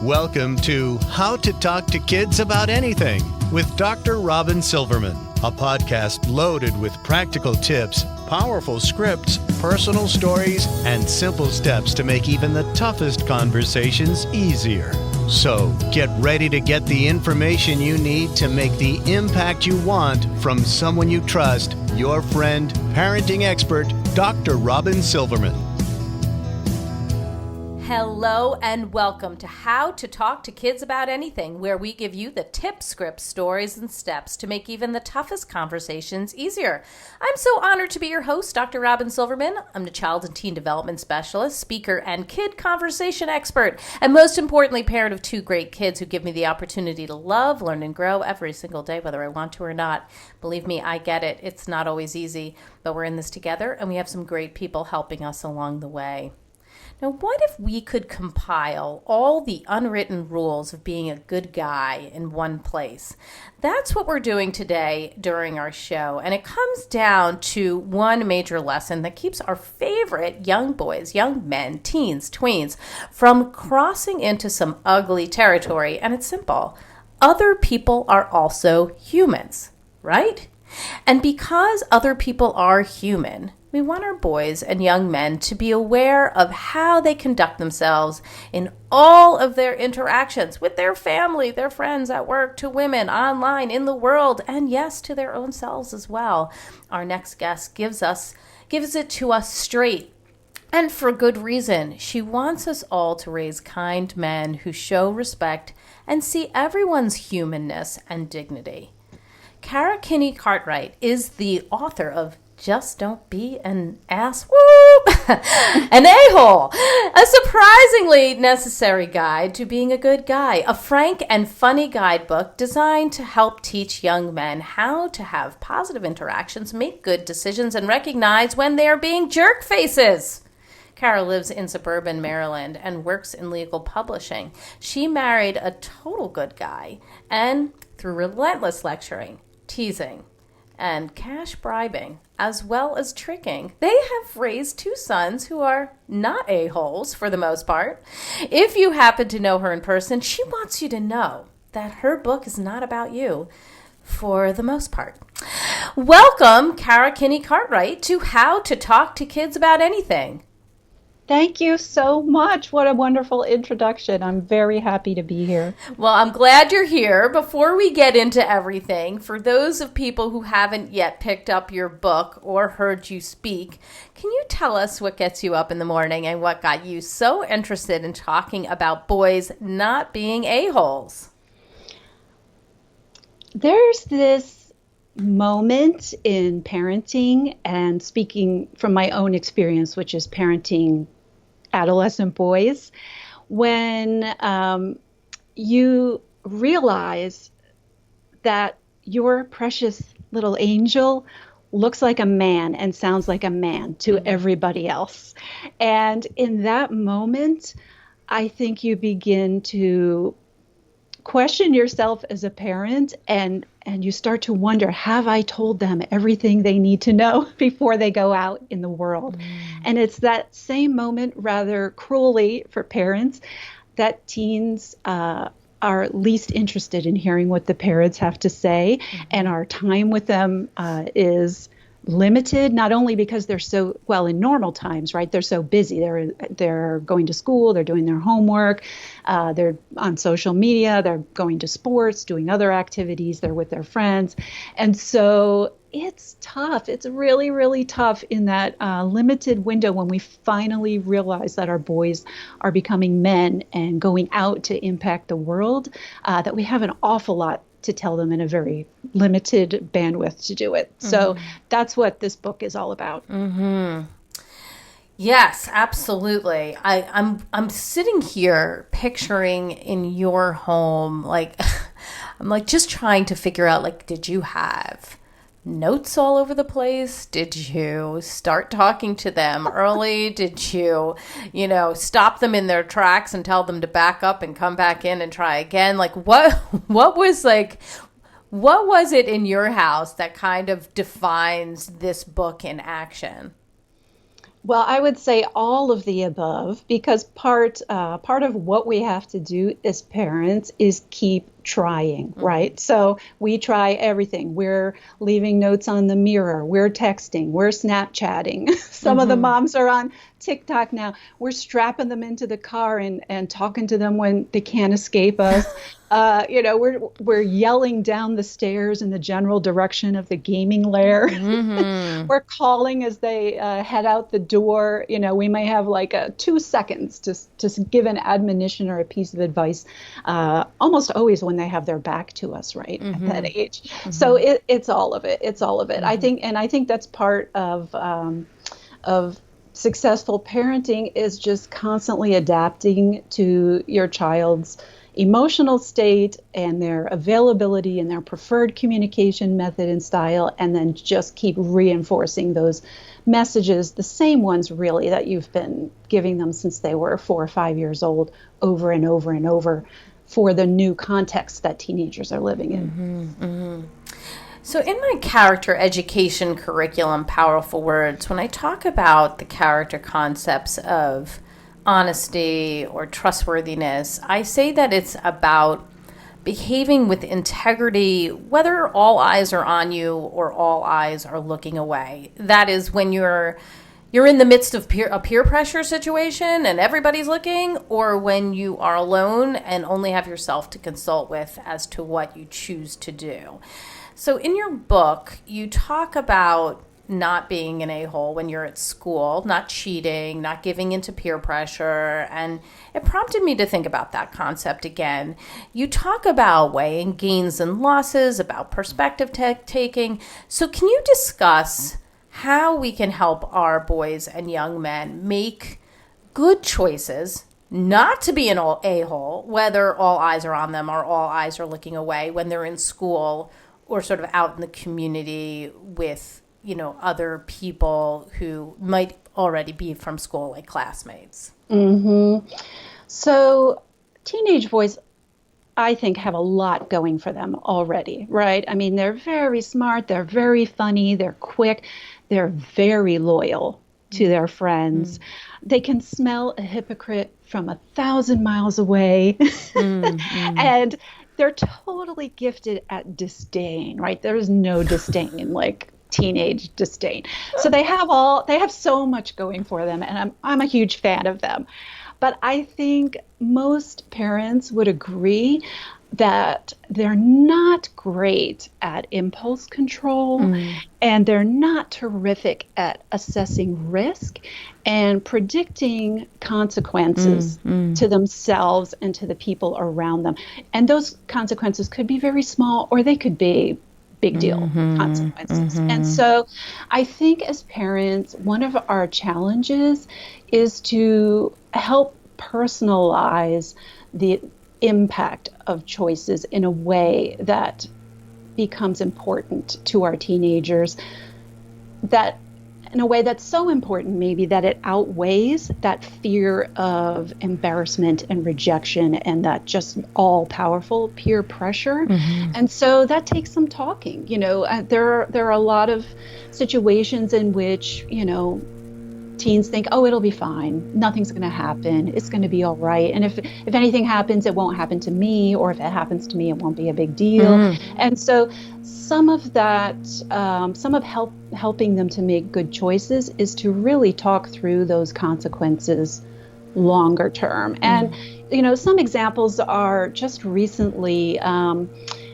Welcome to How to Talk to Kids About Anything with Dr. Robin Silverman, a podcast loaded with practical tips, powerful scripts, personal stories, and simple steps to make even the toughest conversations easier. So get ready to get the information you need to make the impact you want from someone you trust, your friend, parenting expert, Dr. Robin Silverman. Hello and welcome to How to Talk to Kids About Anything, where we give you the tips, scripts, stories, and steps to make even the toughest conversations easier. I'm so honored to be your host, Dr. Robin Silverman. I'm the Child and Teen Development Specialist, speaker, and kid conversation expert, and most importantly, parent of two great kids who give me the opportunity to love, learn, and grow every single day, whether I want to or not. Believe me, I get it. It's not always easy, but we're in this together, and we have some great people helping us along the way. Now, what if we could compile all the unwritten rules of being a good guy in one place? That's what we're doing today during our show, and it comes down to one major lesson that keeps our favorite young boys, young men, teens, tweens from crossing into some ugly territory, and it's simple. Other people are also humans, right? And because other people are human, we want our boys and young men to be aware of how they conduct themselves in all of their interactions with their family, their friends at work, to women, online, in the world, and yes, to their own selves as well. Our next guest gives it to us straight. And for good reason. She wants us all to raise kind men who show respect and see everyone's humanness and dignity. Kara Kinney Cartwright is the author of Just Don't Be an Ass, an a-hole, a surprisingly necessary guide to being a good guy, a frank and funny guidebook designed to help teach young men how to have positive interactions, make good decisions, and recognize when they are being jerk faces. Kara lives in suburban Maryland and works in legal publishing. She married a total good guy, and through relentless lecturing, teasing, and cash bribing, as well as tricking, they have raised two sons who are not a-holes for the most part. If you happen to know her in person, she wants you to know that her book is not about you for the most part. Welcome, Kara Kinney Cartwright, to How to Talk to Kids About Anything. Thank you so much. What a wonderful introduction. I'm very happy to be here. Well, I'm glad you're here. Before we get into everything, for those of people who haven't yet picked up your book or heard you speak, can you tell us what gets you up in the morning and what got you so interested in talking about boys not being a-holes? There's this moment in parenting, and speaking from my own experience, which is parenting adolescent boys, when you realize that your precious little angel looks like a man and sounds like a man to everybody else. And in that moment, I think you begin to question yourself as a parent, and you start to wonder, have I told them everything they need to know before they go out in the world? And it's that same moment, rather cruelly for parents, that teens are least interested in hearing what the parents have to say, and our time with them is limited, not only because they're so, well, in normal times, right? They're so busy. They're going to school, they're doing their homework, they're on social media, they're going to sports, doing other activities, they're with their friends. And so it's tough. It's really, really tough in that limited window when we finally realize that our boys are becoming men and going out to impact the world, that we have an awful lot to tell them in a very limited bandwidth to do it. So that's what this book is all about. Yes, absolutely. I'm sitting here picturing in your home, like I'm like just trying to figure out, like, did you have notes all over the place? Did you start talking to them early? Did you, stop them in their tracks and tell them to back up and come back in and try again? Like what was it in your house that kind of defines this book in action? Well, I would say all of the above, because part of what we have to do as parents is keep trying, right? So we try everything. We're leaving notes on the mirror. We're texting. We're Snapchatting. Some of the moms are on TikTok now. We're strapping them into the car and talking to them when they can't escape us. We're yelling down the stairs in the general direction of the gaming lair. We're calling as they head out the door. We may have like 2 seconds to give an admonition or a piece of advice, almost always when they have their back to us, right, at that age. So it's all of it. It's all of it. I think that's part of successful parenting, is just constantly adapting to your child's emotional state and their availability and their preferred communication method and style, and then just keep reinforcing those messages, the same ones really that you've been giving them since they were 4 or 5 years old, over and over and over, for the new context that teenagers are living in. So in my character education curriculum, Powerful Words, when I talk about the character concepts of honesty or trustworthiness, I say that it's about behaving with integrity, whether all eyes are on you or all eyes are looking away. That is, when you're in the midst of a peer pressure situation and everybody's looking, or when you are alone and only have yourself to consult with as to what you choose to do. So in your book, you talk about not being an a-hole when you're at school, not cheating, not giving into peer pressure. And it prompted me to think about that concept again. You talk about weighing gains and losses, about perspective taking. So can you discuss how we can help our boys and young men make good choices, not to be an a-hole, whether all eyes are on them or all eyes are looking away, when they're in school or sort of out in the community with other people who might already be from school, like classmates? So teenage boys, I think, have a lot going for them already, right? I mean, they're very smart, they're very funny, they're quick, they're very loyal to their friends. They can smell a hypocrite from 1,000 miles away. And they're totally gifted at disdain, right? There is no disdain like teenage disdain. So they have so much going for them, and I'm a huge fan of them. But I think most parents would agree that they're not great at impulse control, and they're not terrific at assessing risk and predicting consequences to themselves and to the people around them. And those consequences could be very small, or they could be big deal consequences. And so I think as parents, one of our challenges is to help personalize the impact of choices in a way that becomes important to our teenagers, that in a way that's so important maybe that it outweighs that fear of embarrassment and rejection and that just all-powerful peer pressure. And so that takes some talking. There are a lot of situations in which teens think, oh, it'll be fine, nothing's going to happen, it's going to be all right, and if anything happens, it won't happen to me, or if it happens to me, it won't be a big deal. And so some of that, helping them to make good choices is to really talk through those consequences longer term. And some examples are just recently,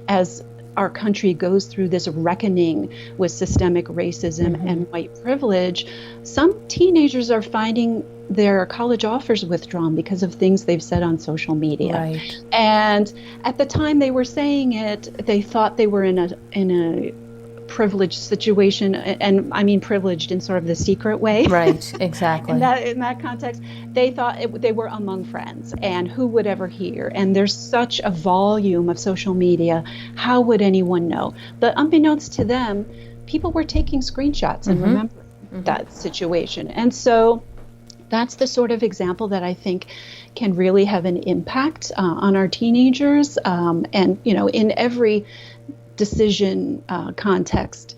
as our country goes through this reckoning with systemic racism and white privilege, some teenagers are finding their college offers withdrawn because of things they've said on social media. Right. And at the time they were saying it, they thought they were in a privileged situation, and I mean privileged in sort of the secret way. Right, exactly. In that context, they thought they were among friends, and who would ever hear? And there's such a volume of social media. How would anyone know? But unbeknownst to them, people were taking screenshots and remembering that situation. And so that's the sort of example that I think can really have an impact on our teenagers. And in every decision context,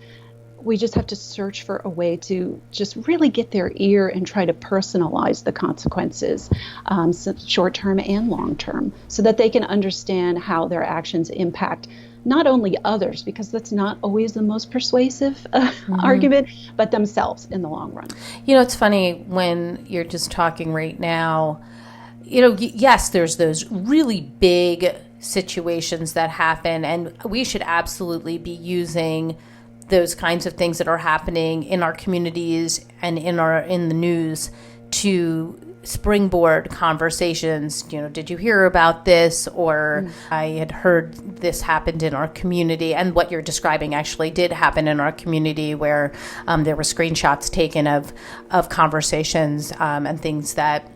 we just have to search for a way to just really get their ear and try to personalize the consequences, short-term and long-term, so that they can understand how their actions impact not only others, because that's not always the most persuasive argument, but themselves in the long run. It's funny when you're just talking right now, yes, there's those really big situations that happen, and we should absolutely be using those kinds of things that are happening in our communities and in the news to springboard conversations. Did you hear about this? Or I had heard this happened in our community, and what you're describing actually did happen in our community, where there were screenshots taken of conversations and things that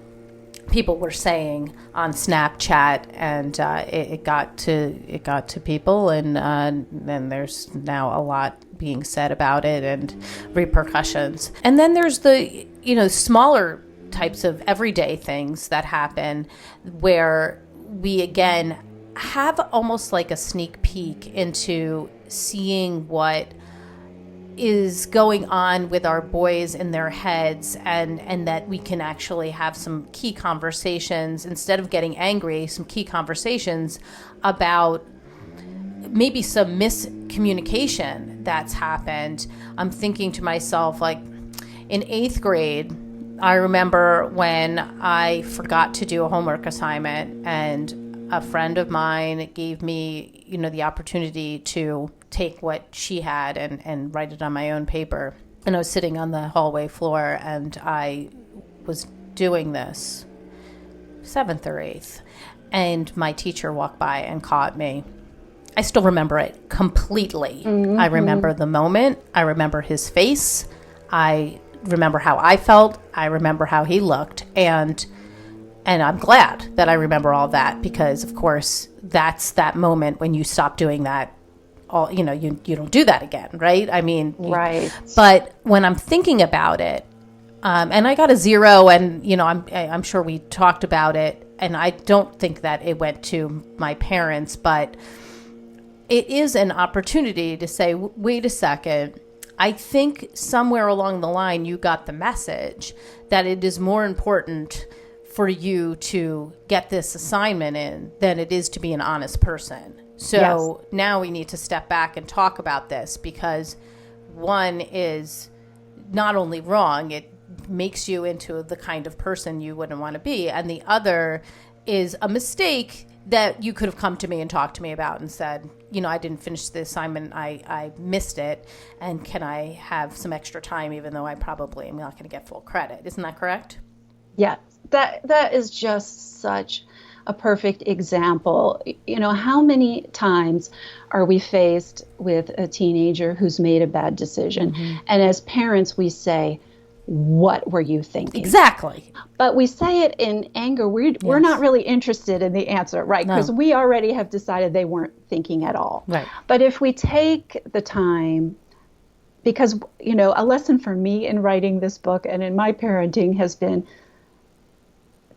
people were saying on Snapchat, and it got to people, and then there's now a lot being said about it and repercussions. And then there's the smaller types of everyday things that happen where we again have almost like a sneak peek into seeing what is going on with our boys in their heads, and that we can actually have some key conversations instead of getting angry, some key conversations about maybe some miscommunication that's happened. I'm thinking to myself, like in 8th grade, I remember when I forgot to do a homework assignment, and a friend of mine gave me, the opportunity to take what she had and write it on my own paper. And I was sitting on the hallway floor, and I was doing this 7th or 8th, and my teacher walked by and caught me. I still remember it completely. I remember the moment. I remember his face. I remember how I felt. I remember how he looked. And I'm glad that I remember all that, because of course that's that moment when you stop doing that. All you don't do that again, right? I mean, right. But when I'm thinking about it, and I got a 0, and I'm sure we talked about it, and I don't think that it went to my parents, but it is an opportunity to say, wait a second. I think somewhere along the line you got the message that it is more important for you to get this assignment in than it is to be an honest person. So Now we need to step back and talk about this, because one is not only wrong, it makes you into the kind of person you wouldn't want to be. And the other is a mistake that you could have come to me and talked to me about and said, I didn't finish the assignment. I missed it. And can I have some extra time, even though I probably am not going to get full credit? Isn't that correct? Yeah, that is just such a perfect example. How many times are we faced with a teenager who's made a bad decision? And as parents, we say, what were you thinking? Exactly. But we say it in anger. We're not really interested in the answer, right? Because we already have decided they weren't thinking at all. Right. But if we take the time, because, a lesson for me in writing this book and in my parenting has been,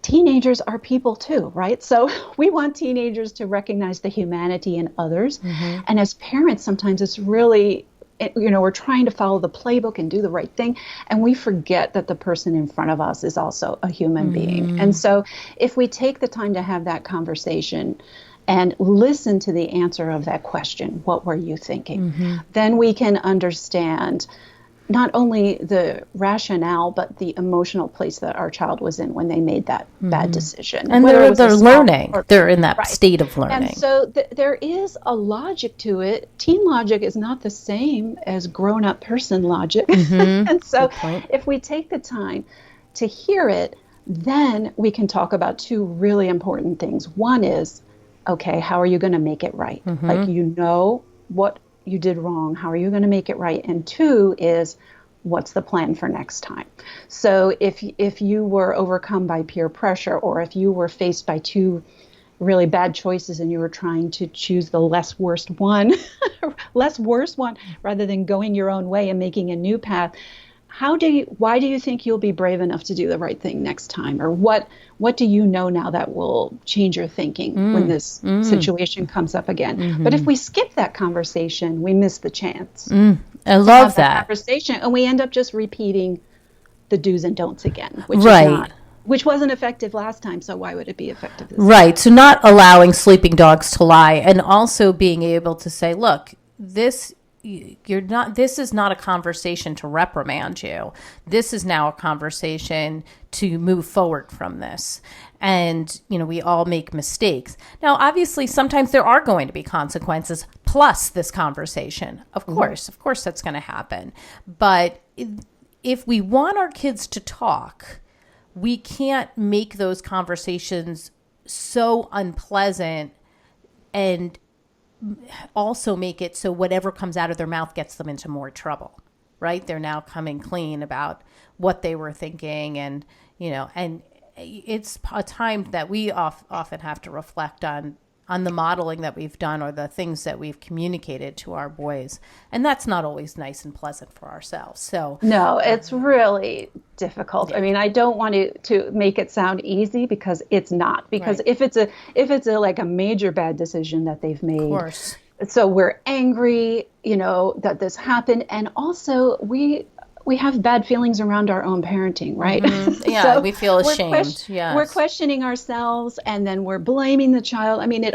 teenagers are people too, right? So we want teenagers to recognize the humanity in others. And as parents, sometimes it's really, we're trying to follow the playbook and do the right thing, and we forget that the person in front of us is also a human being. And so if we take the time to have that conversation and listen to the answer of that question, what were you thinking? Then we can understand not only the rationale, but the emotional place that our child was in when they made that bad decision. And they're learning. They're in that state of learning. And so there is a logic to it. Teen logic is not the same as grown-up person logic. And so if we take the time to hear it, then we can talk about two really important things. One is, okay, how are you going to make it right? Like, what you did wrong. How are you going to make it right? And two is, what's the plan for next time? So if you were overcome by peer pressure, or if you were faced by two really bad choices and you were trying to choose the less worst one rather than going your own way and making a new path, why do you think you'll be brave enough to do the right thing next time? Or what do you know now that will change your thinking when this situation comes up again? But if we skip that conversation, we miss the chance. I love that conversation, and we end up just repeating the do's and don'ts again, which wasn't effective last time, so why would it be effective this time? Right. So not allowing sleeping dogs to lie, and also being able to say, look, this is not a conversation to reprimand you. This is now a conversation to move forward from this. And, we all make mistakes. Now, obviously, sometimes there are going to be consequences plus this conversation. Of course that's going to happen. But if we want our kids to talk, we can't make those conversations so unpleasant and also make it so whatever comes out of their mouth gets them into more trouble, right? They're now coming clean about what they were thinking, and it's a time that we often have to reflect on the modeling that we've done or the things that we've communicated to our boys, and that's not always nice and pleasant for ourselves. So no, it's really difficult. Yeah. I mean, I don't want to make it sound easy, because it's not. Because if it's a like a major bad decision that they've made, of course. So we're angry, that this happened, and also we have bad feelings around our own parenting, right? Yeah, so we feel ashamed. We're questioning ourselves, and then we're blaming the child. I mean, it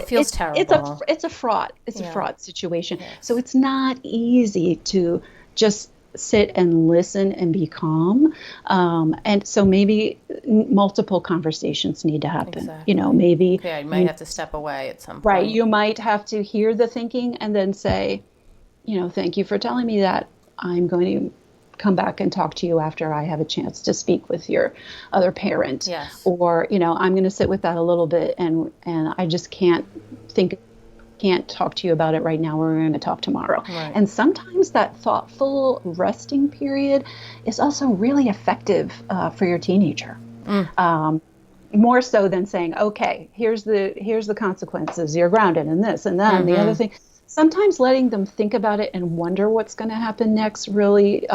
feels terrible. It's a fraught. It's a fraught situation. Yes. So it's not easy to just sit and listen and be calm. And so maybe multiple conversations need to happen. Exactly. Maybe you might have to step away at some point. Right. You might have to hear the thinking and then say, thank you for telling me that. I'm going to come back and talk to you after I have a chance to speak with your other parent. Yes. Or, I'm going to sit with that a little bit, and I just can't talk to you about it right now. We're going to talk tomorrow. Right. And sometimes that thoughtful resting period is also really effective for your teenager. More so than saying, okay, here's the consequences. You're grounded in this and that and the other thing. Sometimes letting them think about it and wonder what's going to happen next really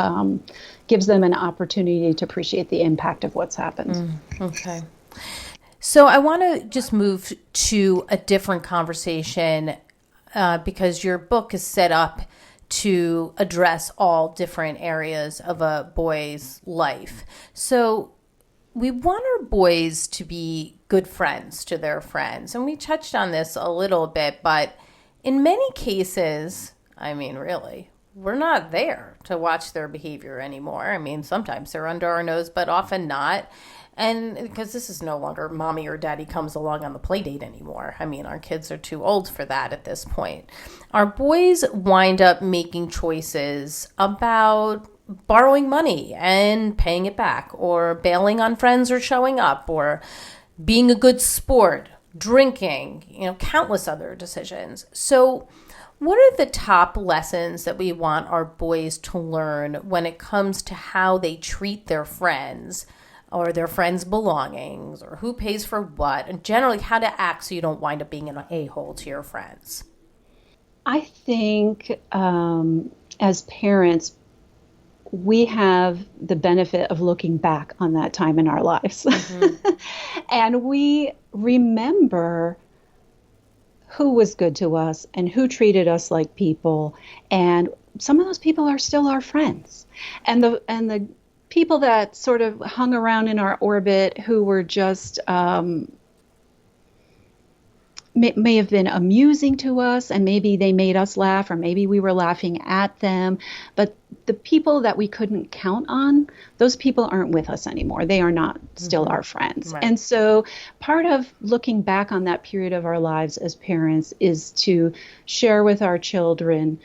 gives them an opportunity to appreciate the impact of what's happened. Okay. So I want to just move to a different conversation because your book is set up to address all different areas of a boy's life. So we want our boys to be good friends to their friends. And we touched on this a little bit, but in many cases, I mean, really, we're not there to watch their behavior anymore. I mean, sometimes they're under our nose, but often not. And because this is no longer mommy or daddy comes along on the play date anymore. I mean, our kids are too old for that at this point. Our boys wind up making choices about borrowing money and paying it back, or bailing on friends or showing up, or being a good sport, drinking, countless other decisions. So what are the top lessons that we want our boys to learn when it comes to how they treat their friends or their friends' belongings, or who pays for what, and generally how to act so you don't wind up being an a-hole to your friends? I think as parents, we have the benefit of looking back on that time in our lives. And we remember who was good to us and who treated us like people. And some of those people are still our friends. And the people that sort of hung around in our orbit who were just may have been amusing to us, and maybe they made us laugh, or maybe we were laughing at them. But the people that we couldn't count on, those people aren't with us anymore. They are not still our friends. Right. And so part of looking back on that period of our lives as parents is to share with our children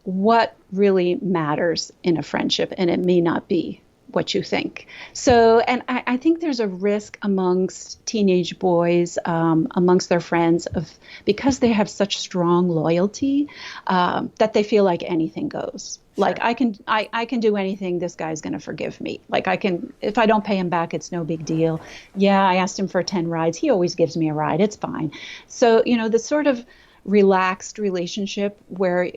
what really matters in a friendship, and it may not be what you think. So, and I think there's a risk amongst teenage boys, amongst their friends, because they have such strong loyalty, that they feel like anything goes. Sure. Like I can do anything. This guy's going to forgive me. Like if I don't pay him back, it's no big deal. Yeah, I asked him for 10 rides. He always gives me a ride. It's fine. So, the sort of relaxed relationship where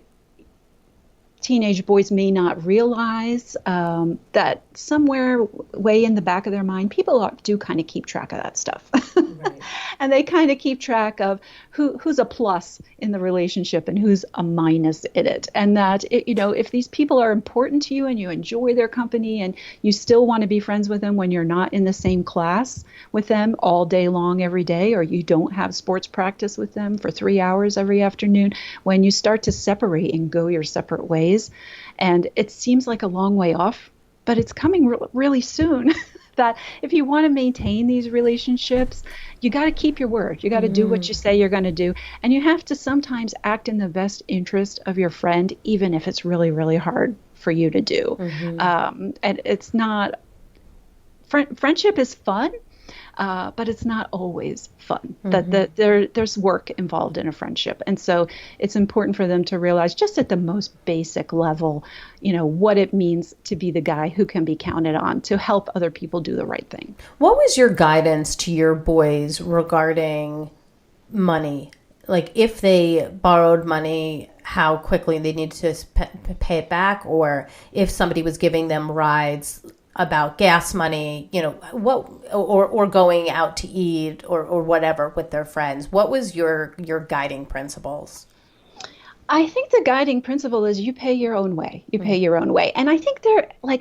teenage boys may not realize that somewhere way in the back of their mind, people do kind of keep track of that stuff. Right. And they kind of keep track of who's a plus in the relationship and who's a minus in it. And that, if these people are important to you and you enjoy their company and you still want to be friends with them when you're not in the same class with them all day long every day, or you don't have sports practice with them for 3 hours every afternoon, when you start to separate and go your separate ways, and it seems like a long way off, but it's coming really soon. That if you want to maintain these relationships, you got to keep your word. You got to do what you say you're going to do. And you have to sometimes act in the best interest of your friend, even if it's really, really hard for you to do. And it's not, friendship is fun, but it's not always fun. That there's work involved in a friendship. And so it's important for them to realize, just at the most basic level, what it means to be the guy who can be counted on to help other people do the right thing. What was your guidance to your boys regarding money? Like, if they borrowed money, how quickly they needed to pay it back, or if somebody was giving them rides about gas money, what, or going out to eat or whatever with their friends. What was your guiding principles? I think the guiding principle is you pay your own way. You pay your own way. And I think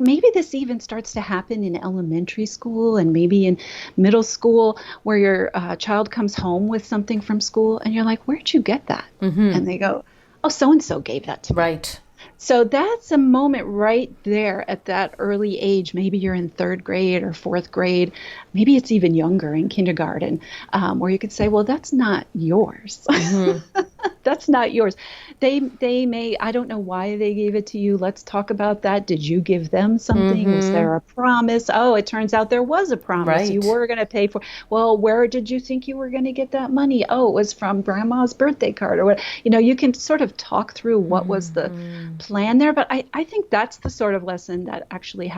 maybe this even starts to happen in elementary school and maybe in middle school, where your child comes home with something from school and you're like, where'd you get that? And they go, oh, so-and-so gave that to me. Right. So that's a moment right there at that early age. Maybe you're in 3rd grade or 4th grade. Maybe it's even younger, in kindergarten, where you could say, well, that's not yours. That's not yours. They may, I don't know why they gave it to you. Let's talk about that. Did you give them something? Was there a promise? Oh, it turns out there was a promise. Right. You were going to pay for. Well, where did you think you were going to get that money? Oh, it was from grandma's birthday card or what. You can sort of talk through what was the plan there. But I think that's the sort of lesson that actually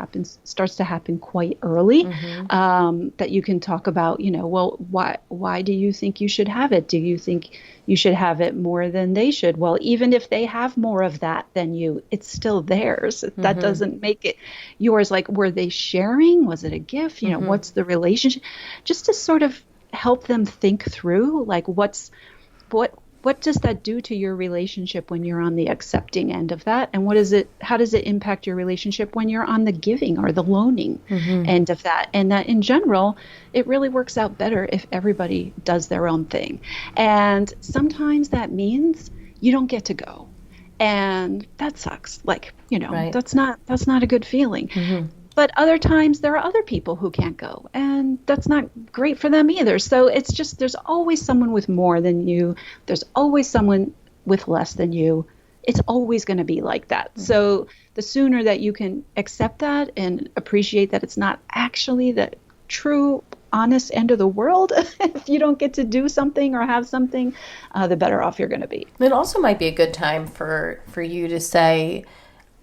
starts to happen quite early, that you can talk about, well, why do you think you should have it? Do you think you should have it more than they should? Well, even if they have more of that than you, it's still theirs. That doesn't make it yours. Like, were they sharing? Was it a gift? What's the relationship? Just to sort of help them think through, like, what does that do to your relationship when you're on the accepting end of that? And how does it impact your relationship when you're on the giving or the loaning end of that? And that in general, it really works out better if everybody does their own thing. And sometimes that means you don't get to go. And that sucks. Like, right. That's not a good feeling. But other times there are other people who can't go, and that's not great for them either. So it's just, there's always someone with more than you. There's always someone with less than you. It's always going to be like that. So the sooner that you can accept that and appreciate that it's not actually the true, honest end of the world, if you don't get to do something or have something, the better off you're going to be. It also might be a good time for you to say,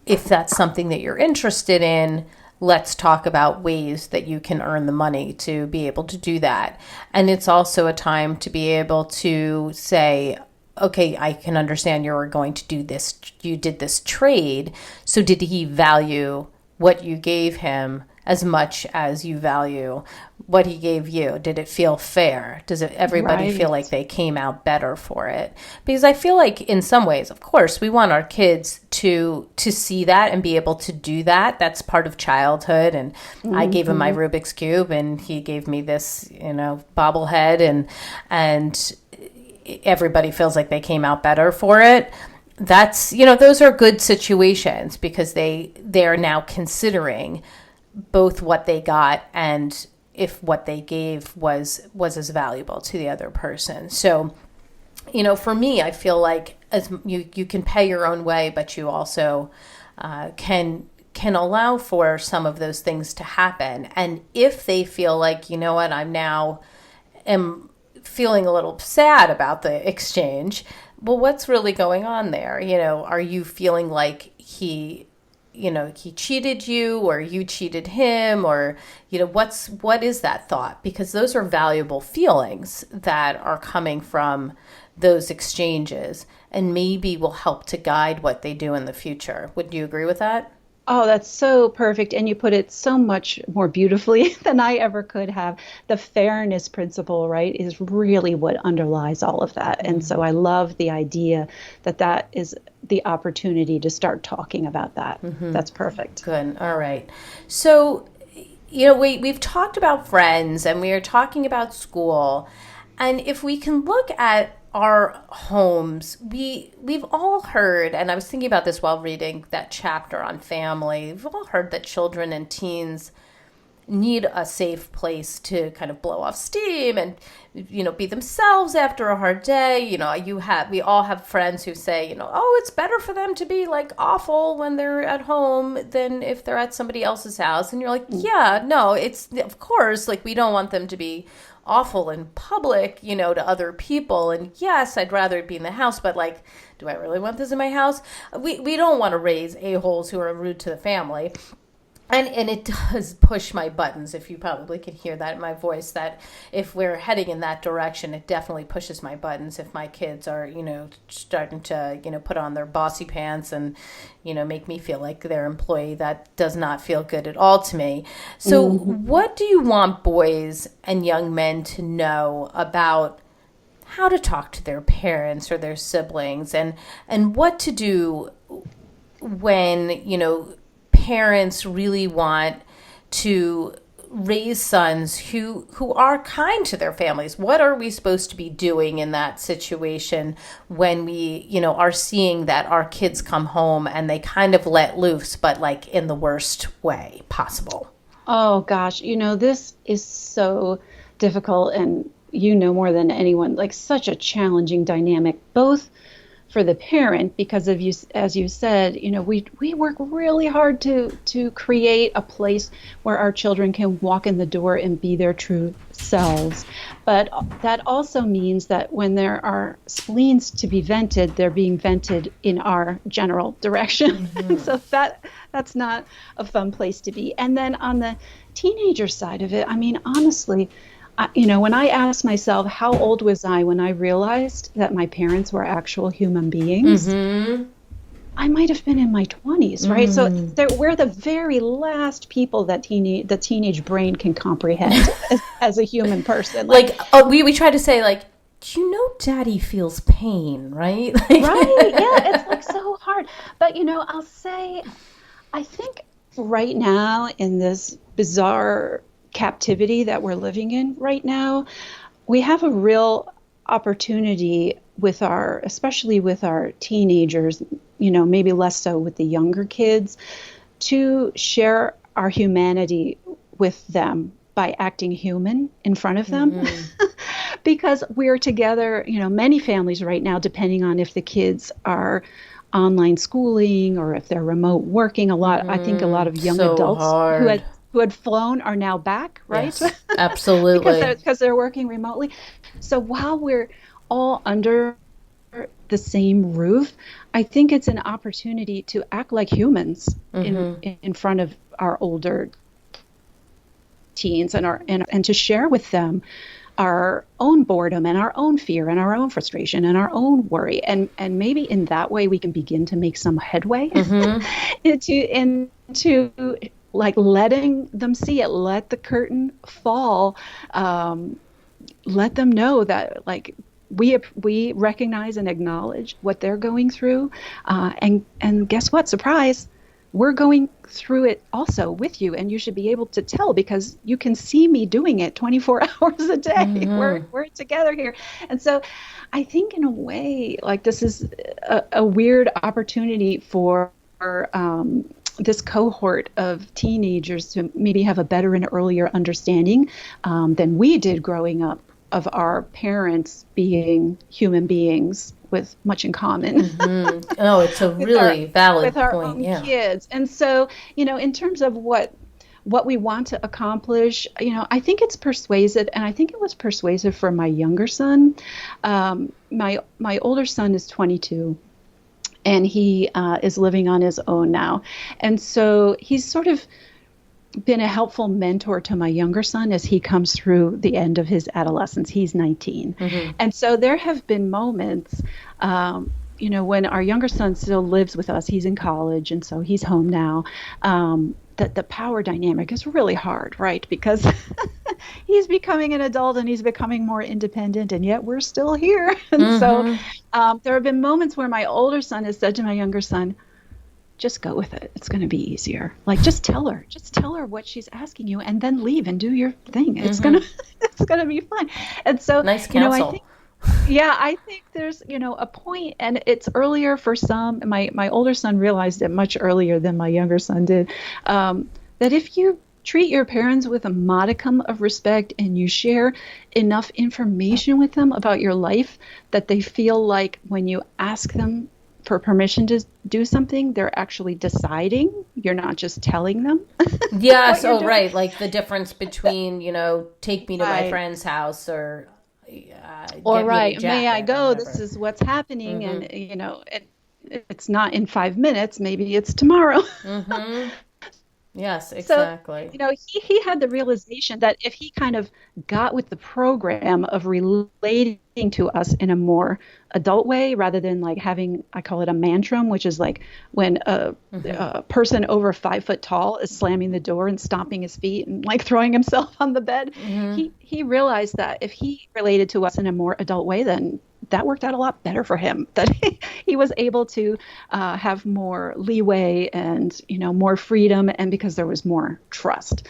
if that's something that you're interested in, let's talk about ways that you can earn the money to be able to do that. And it's also a time to be able to say, okay, I can understand you're going to do this. You did this trade. So did he value what you gave him as much as you value what he gave you? Did it feel fair? Does everybody feel like they came out better for it? Because I feel like in some ways, of course, we want our kids to see that and be able to do that. That's part of childhood. And I gave him my Rubik's Cube and he gave me this, bobblehead, and everybody feels like they came out better for it. That's, those are good situations because they are now considering both what they got and if what they gave was as valuable to the other person. So, for me, I feel like as you can pay your own way, but you also can allow for some of those things to happen. And if they feel like, I am feeling a little sad about the exchange, well, what's really going on there? Are you feeling like he cheated you or you cheated him, or, what is that thought? Because those are valuable feelings that are coming from those exchanges and maybe will help to guide what they do in the future. Would you agree with that? Oh, that's so perfect. And you put it so much more beautifully than I ever could have. The fairness principle, right, is really what underlies all of that. And so I love the idea that that is the opportunity to start talking about that. That's perfect. Good. All right. So, we've talked about friends and we are talking about school. And if we can look at our homes, we've all heard, and I was thinking about this while reading that chapter on family, we've all heard that children and teens need a safe place to kind of blow off steam and, be themselves after a hard day. We all have friends who say, oh, it's better for them to be like awful when they're at home than if they're at somebody else's house. And you're like, yeah, no, it's, of course, like we don't want them to be awful in public, to other people. And yes, I'd rather it be in the house, but like, do I really want this in my house? We don't want to raise a-holes who are rude to the family. And it does push my buttons, if you probably can hear that in my voice, that if we're heading in that direction, it definitely pushes my buttons if my kids are, starting to, put on their bossy pants and, make me feel like their employee. That does not feel good at all to me. So what do you want boys and young men to know about how to talk to their parents or their siblings and what to do when, parents really want to raise sons who are kind to their families? What are we supposed to be doing in that situation when we, are seeing that our kids come home and they kind of let loose, but like in the worst way possible? Oh gosh, this is so difficult, and more than anyone, like such a challenging dynamic, both for the parent, because of you, as you said, we work really hard to create a place where our children can walk in the door and be their true selves. But that also means that when there are spleens to be vented, they're being vented in our general direction. So that's not a fun place to be. And then on the teenager side of it, I mean, honestly, when I asked myself, how old was I when I realized that my parents were actual human beings? I might have been in my 20s, right? So we're the very last people that the teenage brain can comprehend as a human person. We try to say, like, daddy feels pain, right? Right, yeah, it's like so hard. But, I'll say, I think right now in this bizarre captivity that we're living in right now, we have a real opportunity especially with our teenagers, maybe less so with the younger kids, to share our humanity with them by acting human in front of them. Because we're together, many families right now, depending on if the kids are online schooling or if they're remote working, I think a lot of young adults who had flown are now back, right? Yes, absolutely. because they're working remotely. So while we're all under the same roof, I think it's an opportunity to act like humans in front of our older teens and to share with them our own boredom and our own fear and our own frustration and our own worry. And maybe in that way we can begin to make some headway into like letting them see it, let the curtain fall, let them know that like we recognize and acknowledge what they're going through, and guess what? Surprise, we're going through it also with you, and you should be able to tell because you can see me doing it 24 hours a day. We're together here, and so I think in a way like this is a weird opportunity for this cohort of teenagers to maybe have a better and earlier understanding than we did growing up of our parents being human beings with much in common. Oh, it's a really valid with our point. Own kids. And so, in terms of what we want to accomplish, I think it's persuasive, and I think it was persuasive for my younger son. My older son is 22. And he is living on his own now. And so he's sort of been a helpful mentor to my younger son as he comes through the end of his adolescence. He's 19. And so there have been moments, when our younger son still lives with us. He's in college, and so he's home now. That the power dynamic is really hard, right? Because he's becoming an adult and he's becoming more independent, and yet we're still here. And so there have been moments where my older son has said to my younger son, just go with it. It's going to be easier. Like, just tell her what she's asking you, and then leave and do your thing. It's going to be fine. And so, nice counsel. I think there's, a point, and it's earlier for some. My older son realized it much earlier than my younger son did, that if you treat your parents with a modicum of respect and you share enough information with them about your life, that they feel like when you ask them for permission to do something, they're actually deciding. You're not just telling them. Yes. Oh, right. Like the difference between, take me to my friend's house or right. May I go? This is what's happening. And, it's not in 5 minutes. Maybe it's tomorrow. Yes, exactly. So, he had the realization that if he kind of got with the program of relating to us in a more adult way, rather than like having, I call it a mantram, which is like when a person over 5 foot tall is slamming the door and stomping his feet and like throwing himself on the bed. He realized that if he related to us in a more adult way, then that worked out a lot better for him, that he was able to have more leeway and, more freedom, and because there was more trust.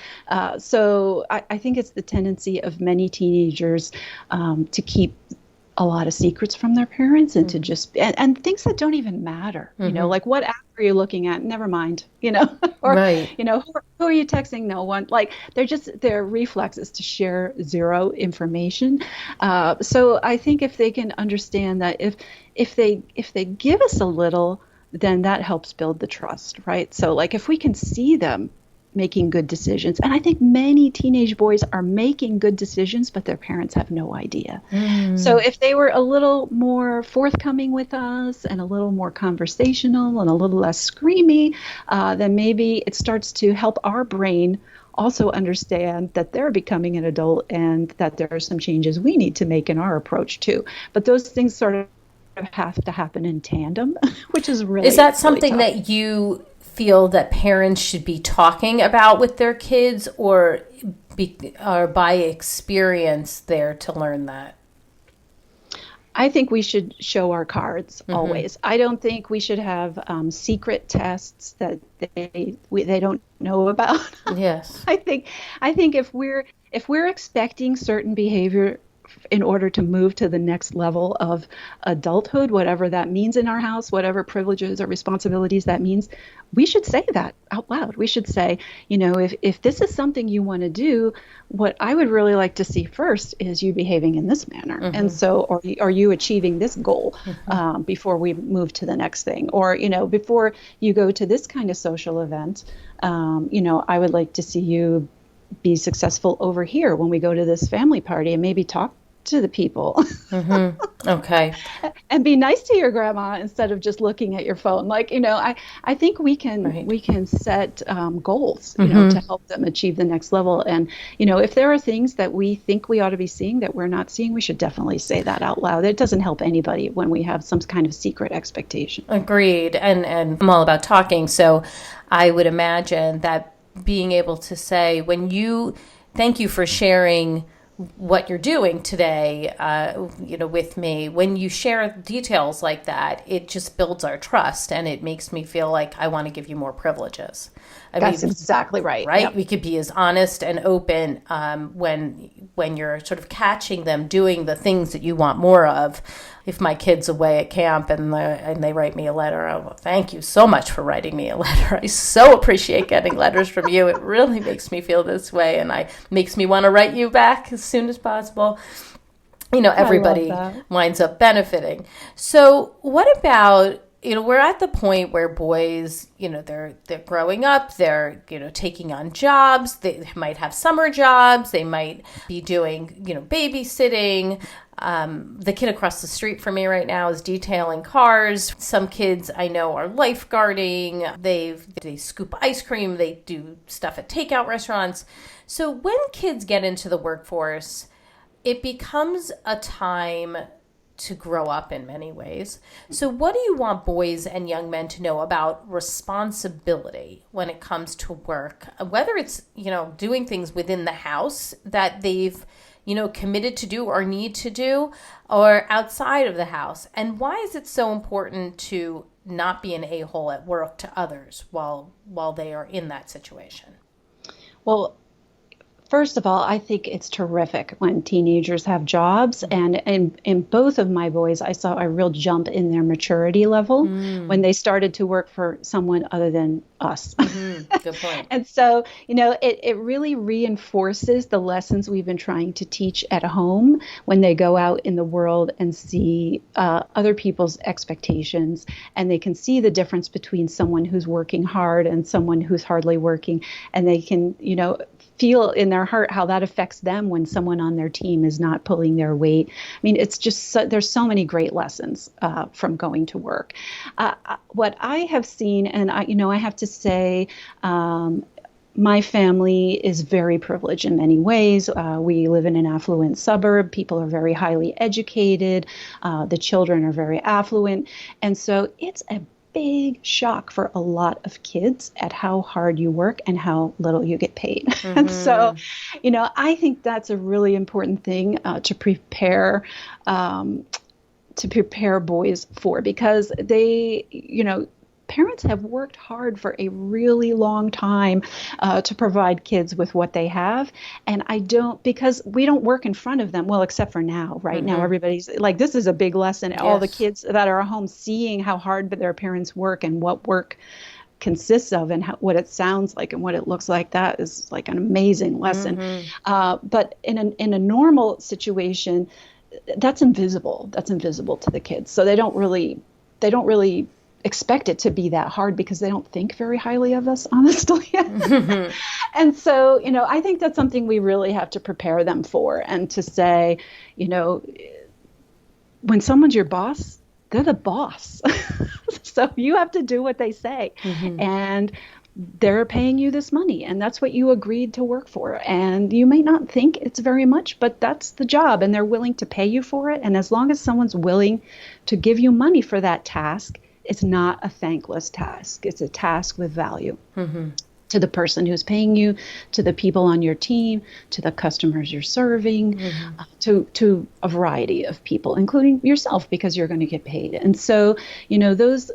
So I think it's the tendency of many teenagers to keep a lot of secrets from their parents and to just, and things that don't even matter, like what app are you looking at? Never mind, or, right. Who are you texting? No one. Like their reflex is to share zero information. So I think if they can understand that if they give us a little, then that helps build the trust, right? So like if we can see them making good decisions. And I think many teenage boys are making good decisions, but their parents have no idea. So if they were a little more forthcoming with us and a little more conversational and a little less screamy, then maybe it starts to help our brain also understand that they're becoming an adult and that there are some changes we need to make in our approach too. But those things sort of have to happen in tandem, which is really, is that something really that you feel that parents should be talking about with their kids, or by experience there to learn that? I think we should show our cards always. I don't think we should have secret tests that they don't know about. Yes. I think if we're expecting certain behavior in order to move to the next level of adulthood, whatever that means in our house, whatever privileges or responsibilities that means, we should say that out loud. We should say, if this is something you want to do, what I would really like to see first is you behaving in this manner. And so, or are you achieving this goal before we move to the next thing? Or, before you go to this kind of social event, I would like to see you be successful over here when we go to this family party, and maybe talk to the people. Okay. And be nice to your grandma instead of just looking at your phone. Like, I think we can set goals, to help them achieve the next level. And, if there are things that we think we ought to be seeing that we're not seeing, we should definitely say that out loud. It doesn't help anybody when we have some kind of secret expectation. Agreed. And I'm all about talking. So I would imagine that being able to say, thank you for sharing what you're doing today, with me. When you share details like that, it just builds our trust, and it makes me feel like I want to give you more privileges. That's exactly right. Right? Yep. We could be as honest and open when you're sort of catching them doing the things that you want more of. If my kid's away at camp and they write me a letter, oh, well, thank you so much for writing me a letter. I so appreciate getting letters from you. It really makes me feel this way, and makes me want to write you back as soon as possible. Everybody winds up benefiting. So what about, we're at the point where boys, they're growing up, they're, taking on jobs, they might have summer jobs, they might be doing, babysitting. The kid across the street from me right now is detailing cars. Some kids I know are lifeguarding. They scoop ice cream. They do stuff at takeout restaurants. So when kids get into the workforce, it becomes a time to grow up in many ways. So what do you want boys and young men to know about responsibility when it comes to work? Whether it's, doing things within the house that they've, committed to do or need to do, or outside of the house. And why is it so important to not be an a-hole at work to others while they are in that situation? Well, first of all, I think it's terrific when teenagers have jobs. And in both of my boys, I saw a real jump in their maturity level when they started to work for someone other than us. Good point. And so, it really reinforces the lessons we've been trying to teach at home when they go out in the world and see other people's expectations. And they can see the difference between someone who's working hard and someone who's hardly working. And they can, feel in their heart how that affects them when someone on their team is not pulling their weight. I mean, it's just there's so many great lessons from going to work. What I have seen, and I have to say, my family is very privileged in many ways. We live in an affluent suburb. People are very highly educated. The children are very affluent. And so it's a big shock for a lot of kids at how hard you work and how little you get paid. Mm-hmm. And so, I think that's a really important thing to prepare boys for, because they, parents have worked hard for a really long time to provide kids with what they have. And because we don't work in front of them, well, except for now, right? Now, everybody's like, this is a big lesson. Yes. All the kids that are at home seeing how hard their parents work and what work consists of and what it sounds like and what it looks like. That is like an amazing lesson. Mm-hmm. But in a normal situation, that's invisible. That's invisible to the kids. So they don't really expect it to be that hard because they don't think very highly of us, honestly. Mm-hmm. And so, I think that's something we really have to prepare them for, and to say, when someone's your boss, they're the boss. So you have to do what they say. Mm-hmm. And they're paying you this money, and that's what you agreed to work for. And you may not think it's very much, but that's the job, and they're willing to pay you for it. And as long as someone's willing to give you money for that task, it's not a thankless task. It's a task with value. Mm-hmm. To the person who's paying you, to the people on your team, to the customers you're serving, mm-hmm. To a variety of people, including yourself, because you're going to get paid. And so, those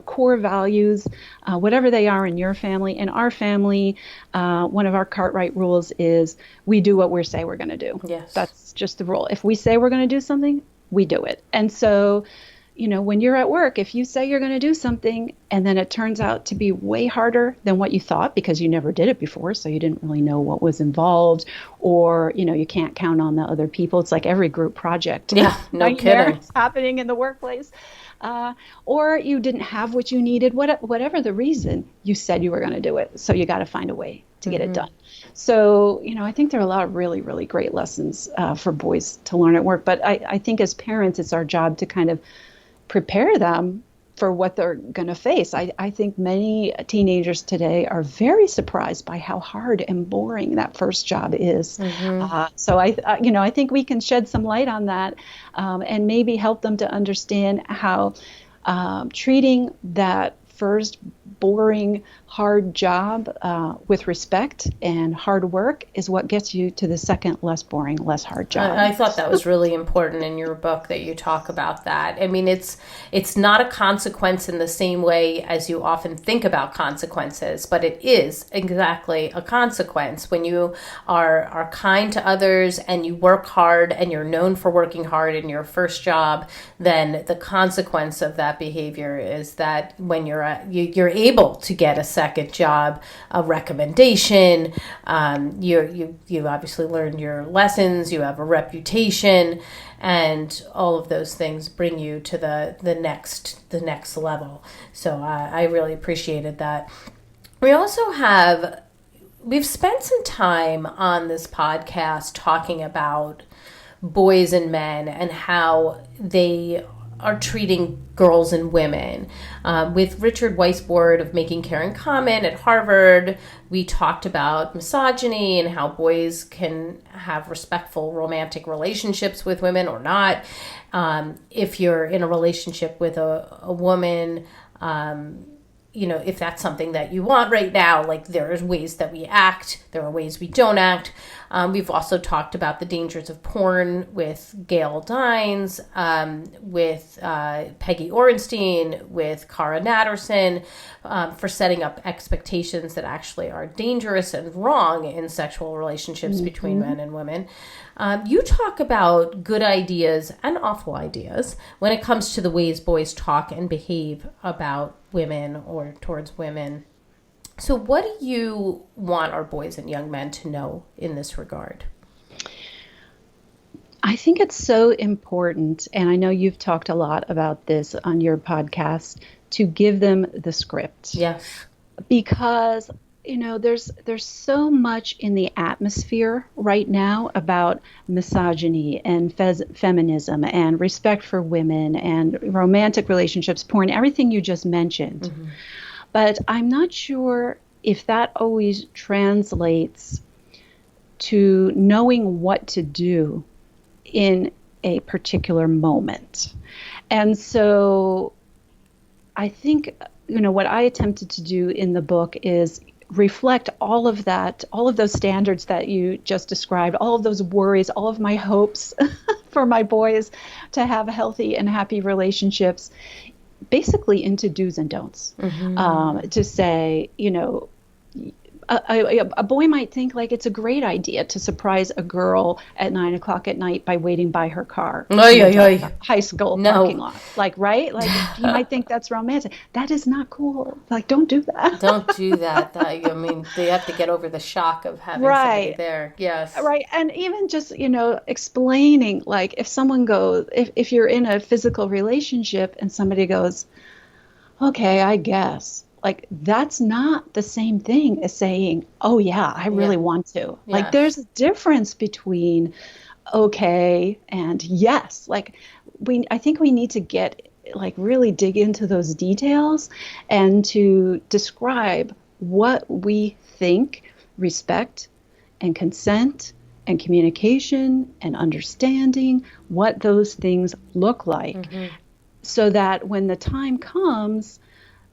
core values, whatever they are in your family. In our family, one of our Cartwright rules is we do what we say we're going to do. Yes. That's just the rule. If we say we're going to do something, we do it. And so, when you're at work, if you say you're going to do something and then it turns out to be way harder than what you thought because you never did it before, so you didn't really know what was involved, or, you can't count on the other people. It's like every group project. Yeah, no kidding. It's happening in the workplace. Or you didn't have what you needed, whatever the reason, you said you were going to do it. So you got to find a way to get it done. So, I think there are a lot of really, really great lessons for boys to learn at work. But I think as parents, it's our job to kind of prepare them for what they're going to face. I think many teenagers today are very surprised by how hard and boring that first job is. Mm-hmm. So I think we can shed some light on that and maybe help them to understand how treating that first boring, hard job with respect and hard work is what gets you to the second, less boring, less hard job. I thought that was really important in your book that you talk about that. I mean, it's not a consequence in the same way as you often think about consequences, but it is exactly a consequence. When you are kind to others and you work hard and you're known for working hard in your first job, then the consequence of that behavior is that when you're able to get a second job, a recommendation. You obviously learned your lessons. You have a reputation, and all of those things bring you to the next level. So I really appreciated that. We've spent some time on this podcast talking about boys and men and how they are treating girls and women. With Richard Weisbord of Making Caring Common at Harvard, we talked about misogyny and how boys can have respectful romantic relationships with women or not. If you're in a relationship with a woman, if that's something that you want right now, like there's ways that we act, there are ways we don't act. We've also talked about the dangers of porn with Gail Dines, with Peggy Orenstein, with Kara Natterson, for setting up expectations that actually are dangerous and wrong in sexual relationships between men and women. You talk about good ideas and awful ideas when it comes to the ways boys talk and behave about women or towards women. So what do you want our boys and young men to know in this regard? I think it's so important, and I know you've talked a lot about this on your podcast, to give them the script. Yes. Because there's so much in the atmosphere right now about misogyny and feminism and respect for women and romantic relationships, porn, everything you just mentioned. Mm-hmm. But I'm not sure if that always translates to knowing what to do in a particular moment. And so I think, what I attempted to do in the book is reflect all of that, all of those standards that you just described, all of those worries, all of my hopes for my boys to have healthy and happy relationships, basically into do's and don'ts. Mm-hmm. To say, a boy might think like it's a great idea to surprise a girl at 9:00 at night by waiting by her car in the high school parking lot. Like, right? Like, you might think that's romantic. That is not cool. Like, don't do that. Don't do that. They have to get over the shock of having somebody there. Yes. Right. And even just, explaining, like, if someone goes, if you're in a physical relationship and somebody goes, okay, I guess. Like, that's not the same thing as saying, oh, yeah, I really want to. Yeah. Like, there's a difference between okay and yes. Like, I think we need to really dig into those details and to describe what we think respect and consent and communication and understanding, what those things look like, so that when the time comes,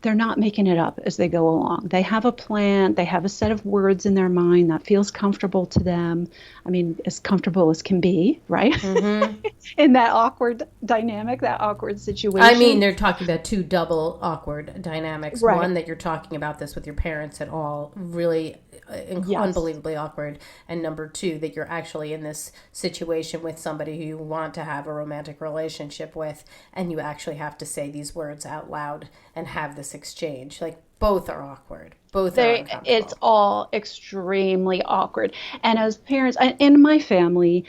they're not making it up as they go along. They have a plan. They have a set of words in their mind that feels comfortable to them. I mean, as comfortable as can be, right? Mm-hmm. In that awkward dynamic, that awkward situation. I mean, they're talking about two double awkward dynamics. Right. One, that you're talking about this with your parents at all, really unbelievably awkward. And number two, that you're actually in this situation with somebody who you want to have a romantic relationship with, and you actually have to say these words out loud and have this exchange. Like, both are awkward. Both are uncomfortable. It's all extremely awkward. And as parents, in my family,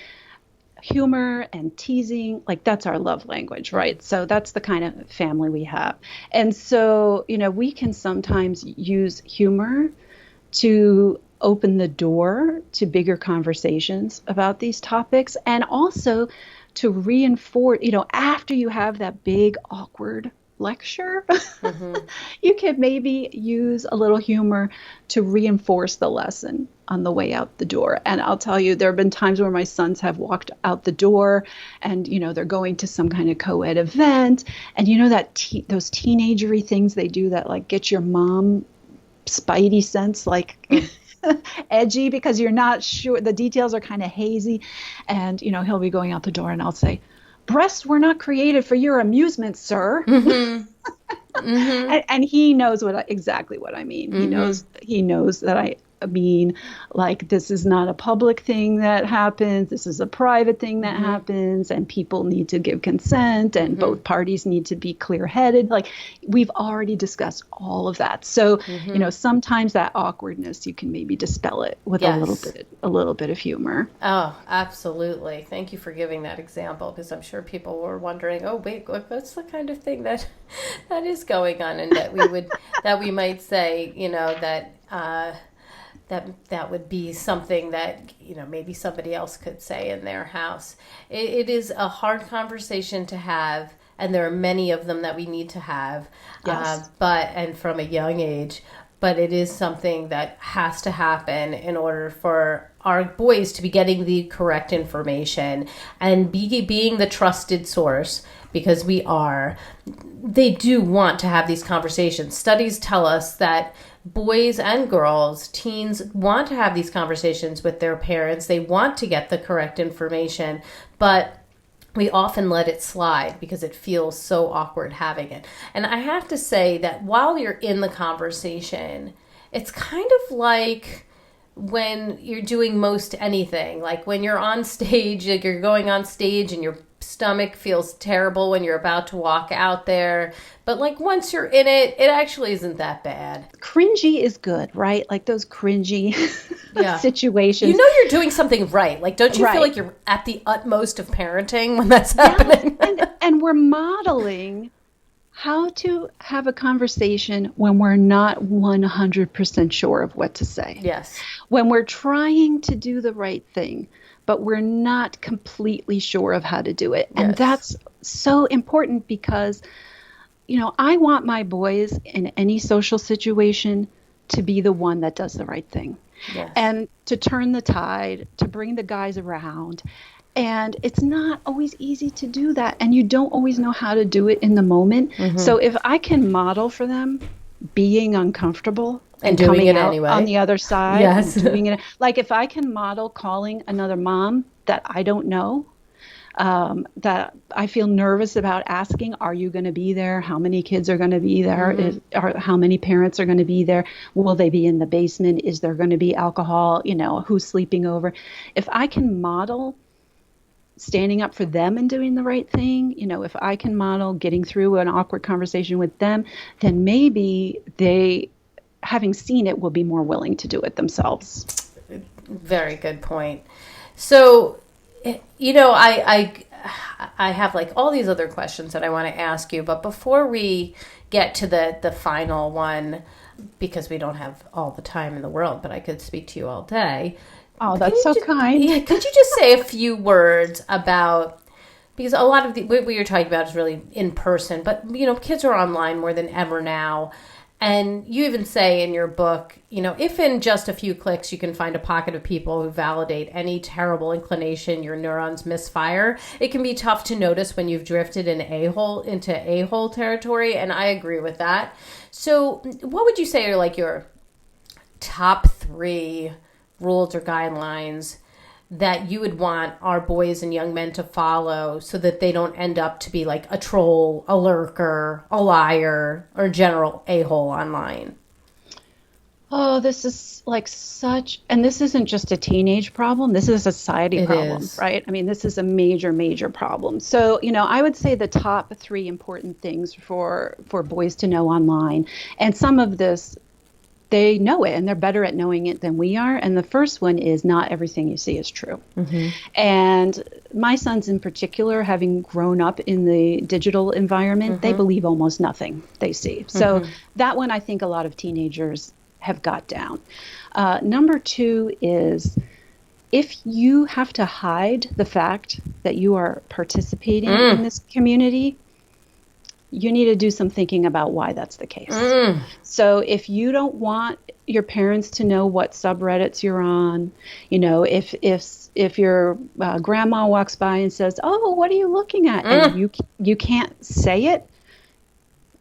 humor and teasing, like, that's our love language, right? So that's the kind of family we have. And so, we can sometimes use humor to open the door to bigger conversations about these topics, and also to reinforce, after you have that big awkward lecture, you can maybe use a little humor to reinforce the lesson on the way out the door. And I'll tell you, there have been times where my sons have walked out the door and, they're going to some kind of co-ed event, and that those teenagery things they do that, like, get your mom spidey sense, like edgy, because you're not sure, the details are kind of hazy, and he'll be going out the door and I'll say, breasts were not created for your amusement, sir. And he knows exactly what I mean. He knows that mean like this is not a public thing that happens. This is a private thing that happens, and people need to give consent, and both parties need to be clear-headed. Like we've already discussed all of that. So, sometimes that awkwardness, you can maybe dispel it with a little bit of humor. Oh, absolutely. Thank you for giving that example, because I'm sure people were wondering, oh, wait, what's the kind of thing that is going on, and that we might say, that would be something that, maybe somebody else could say in their house. It is a hard conversation to have, and there are many of them that we need to have, and from a young age. But it is something that has to happen in order for our boys to be getting the correct information and being the trusted source, because we are. They do want to have these conversations. Studies tell us that boys and girls, teens, want to have these conversations with their parents. They want to get the correct information, but we often let it slide because it feels so awkward having it. And I have to say that while you're in the conversation, it's kind of like when you're doing most anything, like when you're on stage, like you're going on stage and your stomach feels terrible when you're about to walk out there. But like once you're in it, it actually isn't that bad. Cringy is good, right? Like those cringy situations. You're doing something right. Like, don't you feel like you're at the utmost of parenting when that's happening? And we're modeling how to have a conversation when we're not 100% sure of what to say. Yes. When we're trying to do the right thing, but we're not completely sure of how to do it. Yes. And that's so important because, I want my boys in any social situation to be the one that does the right thing. Yes. And to turn the tide, to bring the guys around. And it's not always easy to do that. And you don't always know how to do it in the moment. Mm-hmm. So if I can model for them being uncomfortable and doing it anyway on the other side, yes. And doing it, like if I can model calling another mom that I don't know, that I feel nervous about asking, are you going to be there? How many kids are going to be there? Mm-hmm. How many parents are going to be there? Will they be in the basement? Is there going to be alcohol? Who's sleeping over? If I can model standing up for them and doing the right thing, if I can model getting through an awkward conversation with them, then maybe they, having seen it, will be more willing to do it themselves. Very good point. So, I have like all these other questions that I want to ask you, but before we get to the final one, because we don't have all the time in the world, but I could speak to you all day. Oh, that's so kind. Yeah, could you just say a few words about, because a lot of what you're talking about is really in person, but, kids are online more than ever now. And you even say in your book, if in just a few clicks you can find a pocket of people who validate any terrible inclination your neurons misfire, it can be tough to notice when you've drifted into a-hole territory. And I agree with that. So what would you say are like your top 3 rules or guidelines that you would want our boys and young men to follow so that they don't end up to be like a troll, a lurker, a liar, or general a-hole online? Oh, this is like and this isn't just a teenage problem. This is a society problem, right? I mean, this is a major, major problem. So, I would say the top 3 important things for boys to know online, and some of this, they know it and they're better at knowing it than we are. And the first one is not everything you see is true. Mm-hmm. And my sons in particular, having grown up in the digital environment, mm-hmm. they believe almost nothing they see. So mm-hmm. that one, I think a lot of teenagers have got down. Number 2 is if you have to hide the fact that you are participating in this community, you need to do some thinking about why that's the case. So if you don't want your parents to know what subreddits you're on, if your grandma walks by and says, "Oh, what are you looking at?" and you can't say it,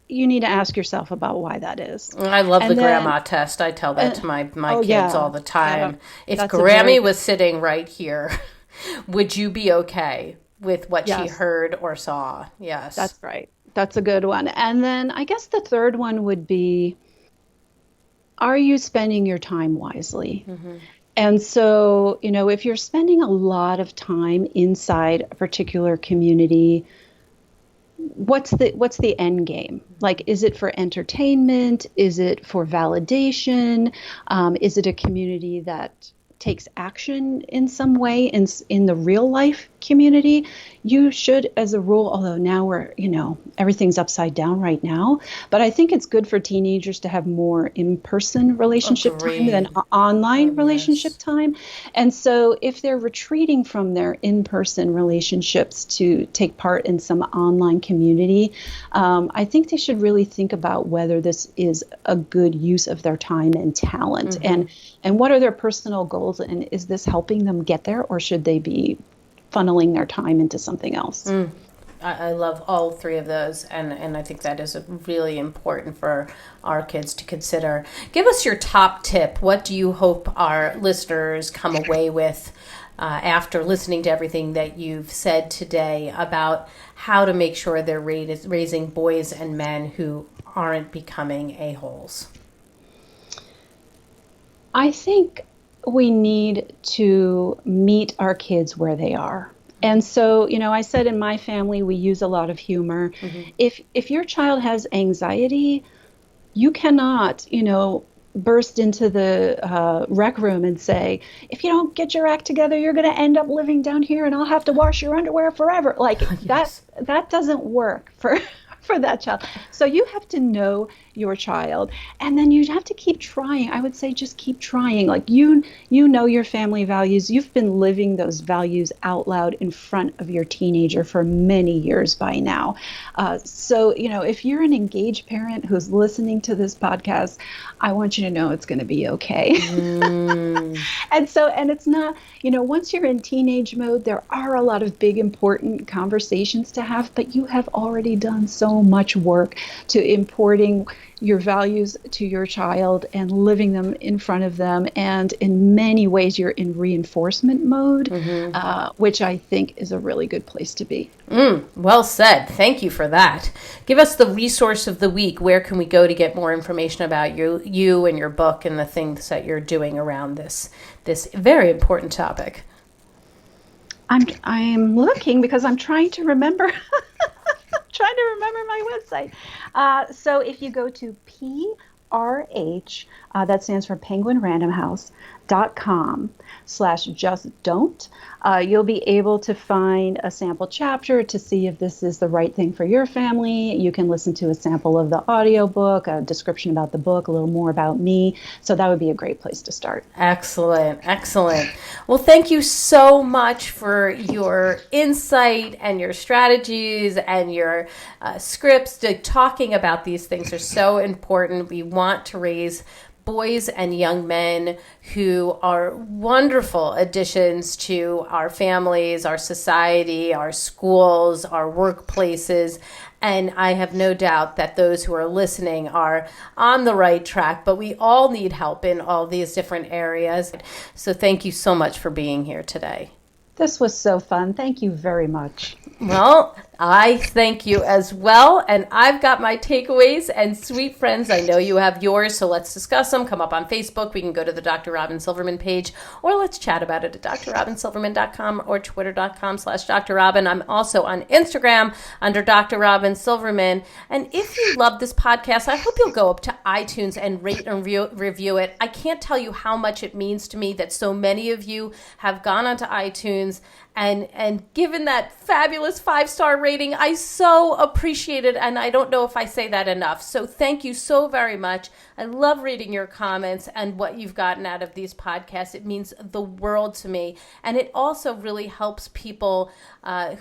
you need to ask yourself about why that is. I love the grandma test. I tell that to my kids all the time. Yeah, if Grammy was sitting right here, would you be okay with what she heard or saw? Yes. That's right. That's a good one. And then I guess the third one would be are you spending your time wisely? And so, if you're spending a lot of time inside a particular community, what's the end game? Like, is it for entertainment? Is it for validation? Is it a community that takes action in some way in the real life community? You should, as a rule, although now we're, everything's upside down right now, but I think it's good for teenagers to have more in-person relationship time than online relationship time. And so if they're retreating from their in-person relationships to take part in some online community, I think they should really think about whether this is a good use of their time and talent, and what are their personal goals, and is this helping them get there, or should they be funneling their time into something else? I love all three of those, and I think that is really important for our kids to consider. Give us your top tip. What do you hope our listeners come away with after listening to everything that you've said today about how to make sure they're raising boys and men who aren't becoming a-holes? I think we need to meet our kids where they are. And so, I said in my family, we use a lot of humor. If your child has anxiety, you cannot, burst into the rec room and say, if you don't get your act together, you're going to end up living down here and I'll have to wash your underwear forever. Like that doesn't work for that child. So you have to know your child, and then you have to keep trying. I would say just keep trying. Like you know your family values. You've been living those values out loud in front of your teenager for many years by now. So if you're an engaged parent who's listening to this podcast, I want you to know it's going to be okay. And it's not, once you're in teenage mode, there are a lot of big, important conversations to have, but you have already done so much work to importing your values to your child and living them in front of them. And in many ways, you're in reinforcement mode, which I think is a really good place to be. Well said. Thank you for that. Give us the resource of the week. Where can we go to get more information about you and your book and the things that you're doing around this very important topic? I'm looking because I'm trying to remember. My website. So if you go to PRH, that stands for Penguin Random House.com/justdon't, you'll be able to find a sample chapter to see if this is the right thing for your family. You can listen to a sample of the audiobook, a description about the book, a little more about me. So that would be a great place to start. Excellent. Well, thank you so much for your insight and your strategies and your scripts. Talking about these things are so important. We want to raise boys and young men who are wonderful additions to our families, our society, our schools, our workplaces. And I have no doubt that those who are listening are on the right track, but we all need help in all these different areas. So thank you so much for being here today. This was so fun. Thank you very much. Well, I thank you as well. And I've got my takeaways, and sweet friends, I know you have yours. So let's discuss them. Come up on Facebook. We can go to the Dr. Robin Silverman page, or let's chat about it at drrobinsilverman.com or twitter.com/Dr. Robin. I'm also on Instagram under Dr. Robin Silverman. And if you love this podcast, I hope you'll go up to iTunes and rate and review it. I can't tell you how much it means to me that so many of you have gone onto iTunes and given that fabulous 5-star rating. I so appreciate it, and I don't know if I say that enough. So thank you so very much. I love reading your comments and what you've gotten out of these podcasts. It means the world to me, and it also really helps people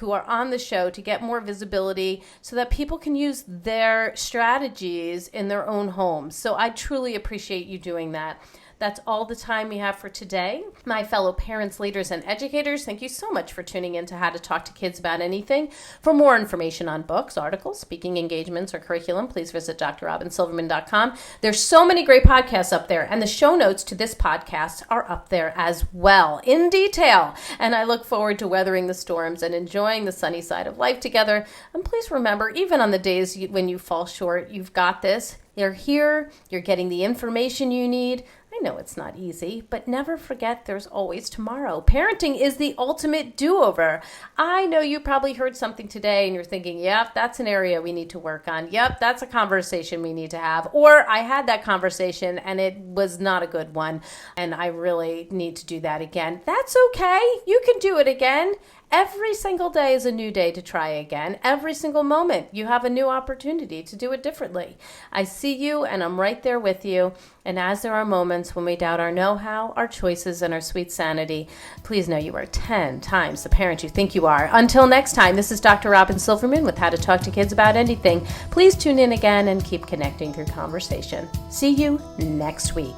who are on the show to get more visibility so that people can use their strategies in their own homes. So I truly appreciate you doing that. That's all the time we have for today. My fellow parents, leaders, and educators, thank you so much for tuning in to How to Talk to Kids About Anything. For more information on books, articles, speaking engagements, or curriculum, please visit drrobinsilverman.com. There's so many great podcasts up there, and the show notes to this podcast are up there as well, in detail. And I look forward to weathering the storms and enjoying the sunny side of life together. And please remember, even on the days when you fall short, you've got this. You're here, you're getting the information you need. I know it's not easy, but never forget there's always tomorrow. Parenting is the ultimate do-over. I know you probably heard something today and you're thinking, yep, that's an area we need to work on. Yep, that's a conversation we need to have. Or I had that conversation and it was not a good one and I really need to do that again. That's okay. You can do it again. Every single day is a new day to try again. Every single moment, you have a new opportunity to do it differently. I see you and I'm right there with you. And as there are moments when we doubt our know-how, our choices, and our sweet sanity, please know you are 10 times the parent you think you are. Until next time, this is Dr. Robin Silverman with How to Talk to Kids About Anything. Please tune in again and keep connecting through conversation. See you next week.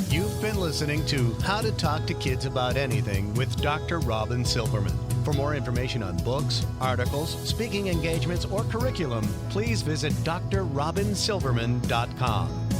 You've been listening to How to Talk to Kids About Anything with Dr. Robin Silverman. For more information on books, articles, speaking engagements, or curriculum, please visit drrobinsilverman.com.